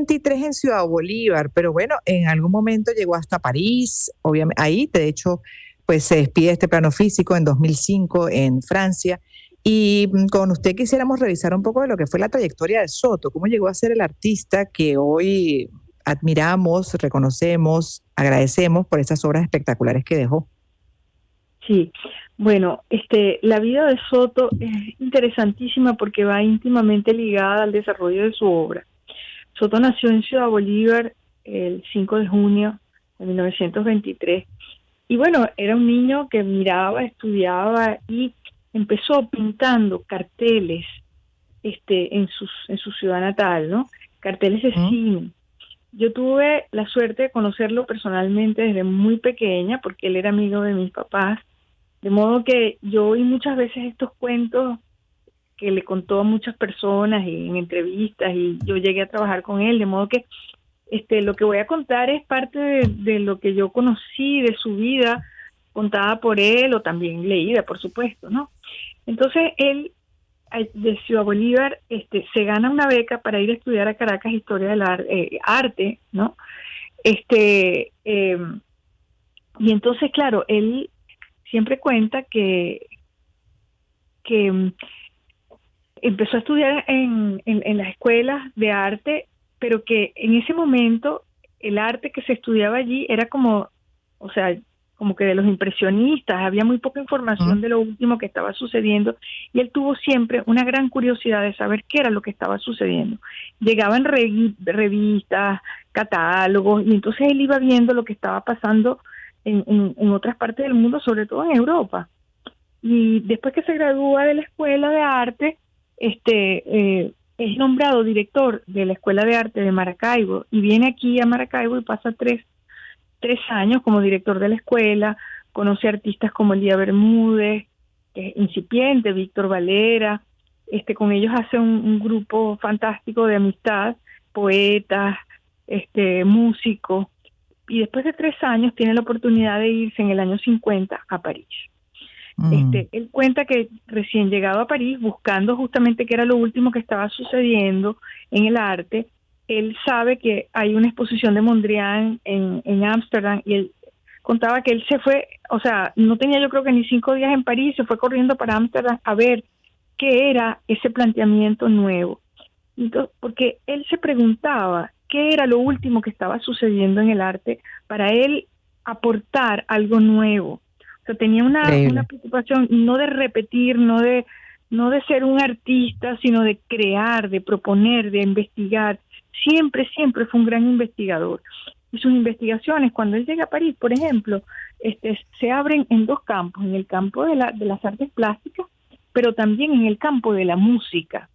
23 en Ciudad Bolívar, pero bueno, en algún momento llegó hasta París, obviamente, ahí, de hecho, pues se despide de este plano físico en 2005 en Francia. Y con usted quisiéramos revisar un poco de lo que fue la trayectoria de Soto, cómo llegó a ser el artista que hoy admiramos, reconocemos, agradecemos por esas obras espectaculares que dejó. Sí, bueno, la vida de Soto es interesantísima porque va íntimamente ligada al desarrollo de su obra. Soto nació en Ciudad Bolívar el 5 de junio de 1923 y bueno, era un niño que miraba, estudiaba y empezó pintando carteles en su ciudad natal, ¿no? Carteles de ¿Mm? cine. Yo tuve la suerte de conocerlo personalmente desde muy pequeña porque él era amigo de mis papás, de modo que yo oí muchas veces estos cuentos que le contó a muchas personas y en entrevistas y yo llegué a trabajar con él, de modo que lo que voy a contar es parte de lo que yo conocí de su vida contada por él o también leída, por supuesto, ¿no? Entonces él de Ciudad Bolívar se gana una beca para ir a estudiar a Caracas historia del arte, ¿no? Este eh, y entonces claro, él siempre cuenta que empezó a estudiar en las escuelas de arte, pero que en ese momento el arte que se estudiaba allí era como, o sea, como que de los impresionistas, había muy poca información ¿Mm? de lo último que estaba sucediendo y él tuvo siempre una gran curiosidad de saber qué era lo que estaba sucediendo. Llegaban revistas, catálogos y entonces él iba viendo lo que estaba pasando en otras partes del mundo, sobre todo en Europa. Y después que se gradúa de la Escuela de Arte, es nombrado director de la Escuela de Arte de Maracaibo y viene aquí a Maracaibo y pasa tres años como director de la escuela, conoce artistas como Elía Bermúdez, que es incipiente, Víctor Valera, con ellos hace un grupo fantástico de amistad, poetas, músicos, y después de 3 años tiene la oportunidad de irse en el año 50 a París. Mm. Él cuenta que recién llegado a París, buscando justamente qué era lo último que estaba sucediendo en el arte, él sabe que hay una exposición de Mondrian en Ámsterdam y él contaba que él se fue, o sea, no tenía yo creo que ni 5 días en París, se fue corriendo para Ámsterdam a ver qué era ese planteamiento nuevo. Entonces, porque él se preguntaba qué era lo último que estaba sucediendo en el arte para él aportar algo nuevo. O sea, tenía una Increíble. preocupación no de repetir, no de ser un artista, sino de crear, de proponer, de investigar. Siempre, siempre fue un gran investigador. Y sus investigaciones, cuando él llega a París, por ejemplo, se abren en dos campos, en el campo de las artes plásticas, pero también en el campo de la música.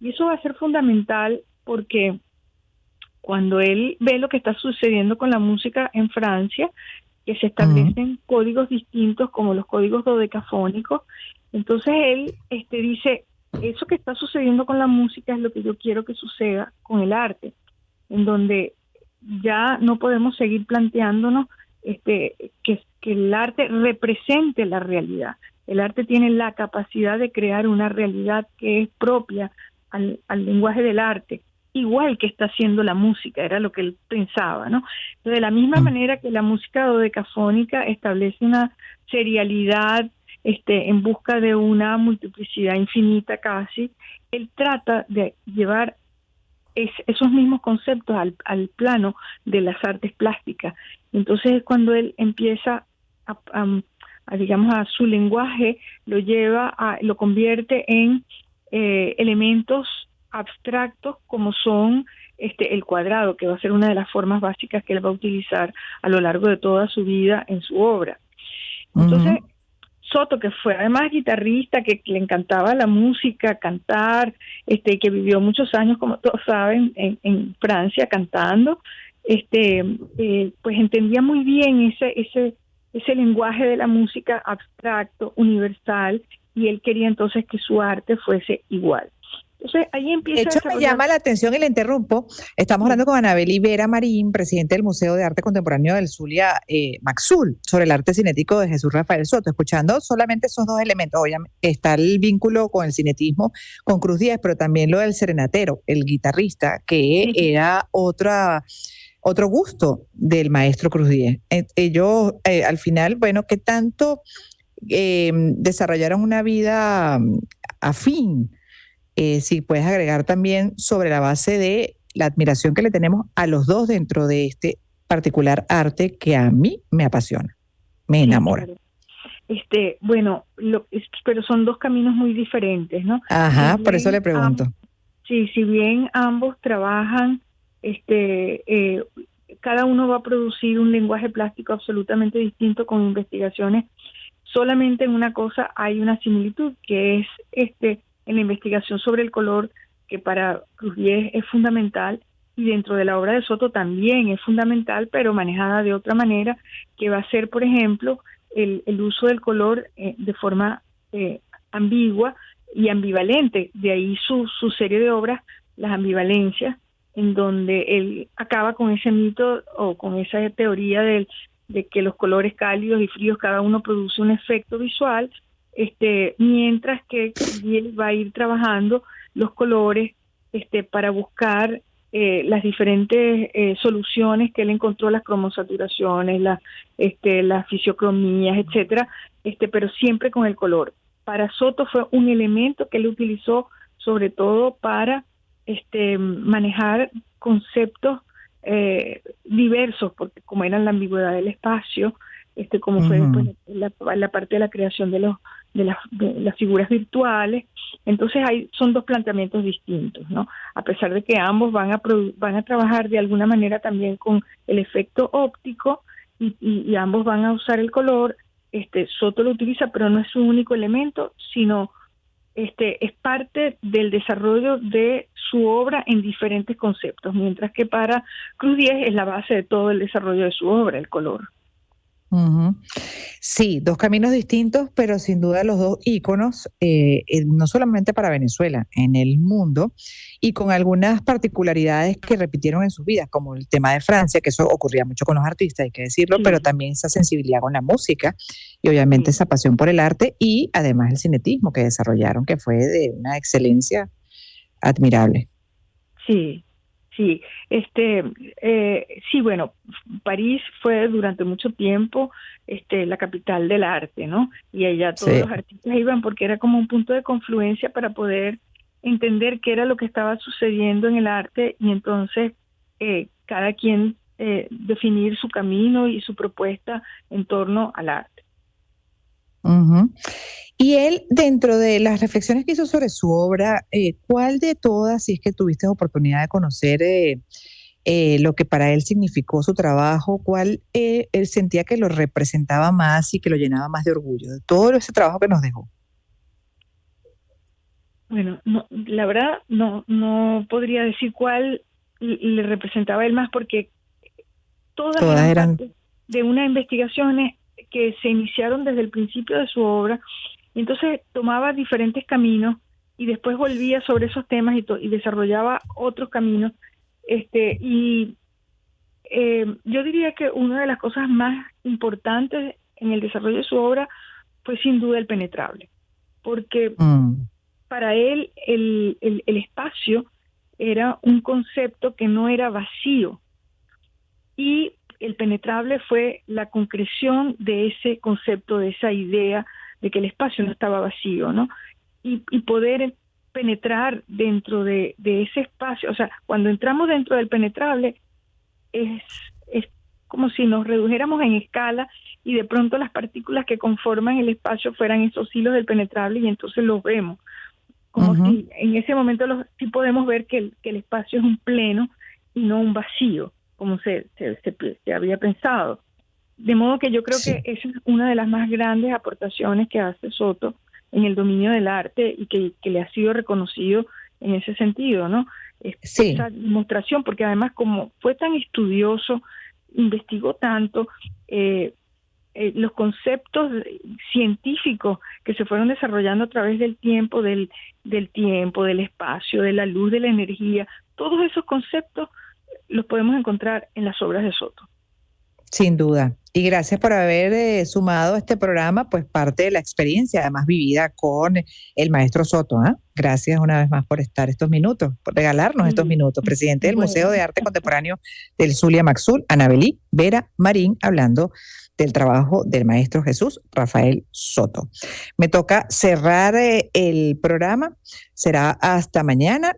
Y eso va a ser fundamental porque cuando él ve lo que está sucediendo con la música en Francia, que se Mm. establecen códigos distintos como los códigos dodecafónicos, entonces él dice, eso que está sucediendo con la música es lo que yo quiero que suceda con el arte, en donde ya no podemos seguir planteándonos que el arte represente la realidad. El arte tiene la capacidad de crear una realidad que es propia al lenguaje del arte, igual que está haciendo la música, era lo que él pensaba, ¿no? De la misma Mm. manera que la música dodecafónica establece una serialidad en busca de una multiplicidad infinita casi, él trata de llevar esos mismos conceptos al plano de las artes plásticas. Entonces es cuando él empieza digamos, a su lenguaje, lo convierte en elementos abstractos como son el cuadrado, que va a ser una de las formas básicas que él va a utilizar a lo largo de toda su vida en su obra. Entonces, Ujú. Soto, que fue además guitarrista, que le encantaba la música, cantar, que vivió muchos años, como todos saben, en Francia cantando, pues entendía muy bien ese lenguaje de la música abstracto, universal, y él quería entonces que su arte fuese igual. Entonces ahí De empieza a hecho, me desarrollar. llama la atención y le interrumpo. Estamos Sí, hablando con Anabel Ibera Marín, presidente del Museo de Arte Contemporáneo del Zulia, Maxul, sobre el arte cinético de Jesús Rafael Soto. Escuchando solamente esos dos elementos, obviamente está el vínculo con el cinetismo, con Cruz Díaz, pero también lo del serenatero, el guitarrista, que sí, era otro gusto del maestro Cruz Díaz. Ellos, al final, bueno, ¿qué tanto desarrollaron una vida afín? Si puedes agregar también sobre la base de la admiración que le tenemos a los dos dentro de este particular arte que a mí me apasiona, me sí, enamora. claro. Bueno, pero son dos caminos muy diferentes, ¿no? Si Ajá, por eso le bien, pregunto. sí, si bien ambos trabajan, este, cada uno va a producir un lenguaje plástico absolutamente distinto con investigaciones. Solamente en una cosa hay una similitud, que es en la investigación sobre el color, que para Cruzier es fundamental, y dentro de la obra de Soto también es fundamental, pero manejada de otra manera, que va a ser, por ejemplo, el uso del color de forma ambigua y ambivalente. De ahí su serie de obras, Las ambivalencias, en donde él acaba con ese mito o con esa teoría de que los colores cálidos y fríos cada uno produce un efecto visual, mientras que él va a ir trabajando los colores para buscar las diferentes soluciones que él encontró, las cromosaturaciones, las fisiocromías, etcétera, pero siempre con el color. Para Soto fue un elemento que él utilizó sobre todo para manejar conceptos diversos, porque como eran la ambigüedad del espacio, como fue después Ujú. la parte de la creación de las figuras virtuales. Entonces son dos planteamientos distintos, ¿no? A pesar de que ambos van a trabajar de alguna manera también con el efecto óptico y ambos van a usar el color. Soto lo utiliza, pero no es su único elemento, sino es parte del desarrollo de su obra en diferentes conceptos, mientras que para Cruz Diez es la base de todo el desarrollo de su obra, el color. Ujú. Sí, dos caminos distintos, pero sin duda los dos íconos, no solamente para Venezuela, en el mundo, y con algunas particularidades que repitieron en sus vidas, como el tema de Francia, que eso ocurría mucho con los artistas, hay que decirlo, pero Sí, también esa sensibilidad con la música y obviamente sí, esa pasión por el arte y además el cinetismo que desarrollaron, que fue de una excelencia admirable. sí, sí. Sí, bueno, París fue durante mucho tiempo la capital del arte, ¿no? Y allá todos Sí. los artistas iban porque era como un punto de confluencia para poder entender qué era lo que estaba sucediendo en el arte y entonces cada quien definir su camino y su propuesta en torno al arte. Ujú. Y él, dentro de las reflexiones que hizo sobre su obra, ¿cuál de todas, si es que tuviste oportunidad de conocer lo que para él significó su trabajo, cuál él sentía que lo representaba más y que lo llenaba más de orgullo, de todo ese trabajo que nos dejó? Bueno, no, la verdad no podría decir cuál le representaba a él más porque todas Todas eran eran, parte de unas investigaciones que se iniciaron desde el principio de su obra, y entonces tomaba diferentes caminos y después volvía sobre esos temas y desarrollaba otros caminos. Y yo diría que una de las cosas más importantes en el desarrollo de su obra fue sin duda el penetrable, porque mm, para él el espacio era un concepto que no era vacío, y el penetrable fue la concreción de ese concepto, de esa idea de que el espacio no estaba vacío, ¿no? Y poder penetrar dentro de ese espacio, o sea, cuando entramos dentro del penetrable, es como si nos redujéramos en escala y de pronto las partículas que conforman el espacio fueran esos hilos del penetrable y entonces los vemos, como ujú, si en ese momento sí podemos ver que el espacio es un pleno y no un vacío, como se había pensado. De modo que yo creo que sí, esa es una de las más grandes aportaciones que hace Soto en el dominio del arte y que le ha sido reconocido en ese sentido, ¿no? Esa sí, demostración, porque además como fue tan estudioso, investigó tanto, los conceptos científicos que se fueron desarrollando a través del tiempo, del espacio, de la luz, de la energía, todos esos conceptos los podemos encontrar en las obras de Soto. Sin duda. Y gracias por haber sumado a este programa, pues parte de la experiencia, además vivida con el maestro Soto. Gracias una vez más por estar estos minutos, por regalarnos estos minutos. Presidente del Museo de Arte Contemporáneo del Zulia Maxul, Anabelí Vera Marín, hablando del trabajo del maestro Jesús Rafael Soto. Me toca cerrar el programa. Será hasta mañana.